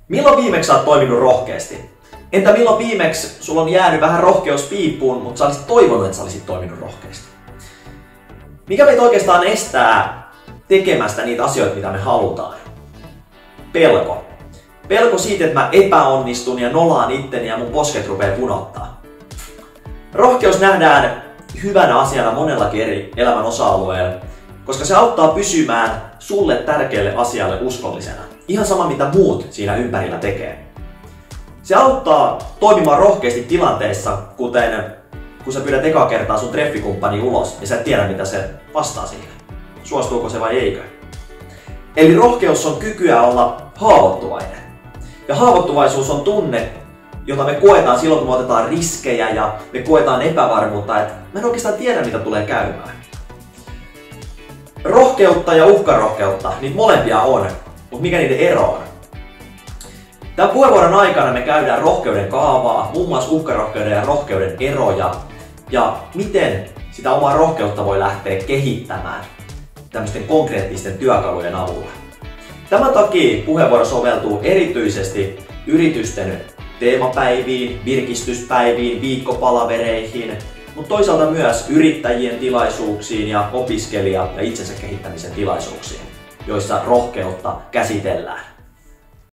Milloin viimeksi sä oot toiminut rohkeasti? Entä milloin viimeksi sulla on jäänyt vähän rohkeus piippuun, mutta sä olisit toivonut, että sä olisit toiminut rohkeasti? Mikä meitä oikeastaan estää tekemästä niitä asioita, mitä me halutaan? Pelko. Pelko siitä, että mä epäonnistun ja nolaan itteni ja mun posket rupee punottaa. Rohkeus nähdään hyvänä asiana monellakin eri elämän osa-alueella, koska se auttaa pysymään sulle tärkeälle asialle uskollisena. Ihan sama mitä muut siinä ympärillä tekee. Se auttaa toimimaan rohkeasti tilanteessa, kuten kun sä pyydät ekaa kertaa sun treffikumppani ulos ja sä et tiedä mitä se vastaa siihen. Suostuuko se vai eikö? Eli rohkeus on kykyä olla haavoittuvainen. Ja haavoittuvaisuus on tunne, jota me koetaan silloin, kun me otetaan riskejä ja me koetaan epävarmuutta, että mä en oikeastaan tiedä, mitä tulee käymään. Rohkeutta ja uhkarohkeutta, niitä molempia on, mutta mikä niiden ero on? Tämän puheenvuoron aikana me käydään rohkeuden kaavaa, muun muassa uhkarohkeuden ja rohkeuden eroja, ja miten sitä omaa rohkeutta voi lähteä kehittämään tämmöisten konkreettisten työkalujen avulla. Tämän takia puheenvuoro soveltuu erityisesti yritysten teemapäiviin, virkistyspäiviin, viikkopalavereihin, mutta toisaalta myös yrittäjien tilaisuuksiin ja opiskelija- ja itsensä kehittämisen tilaisuuksiin, joissa rohkeutta käsitellään.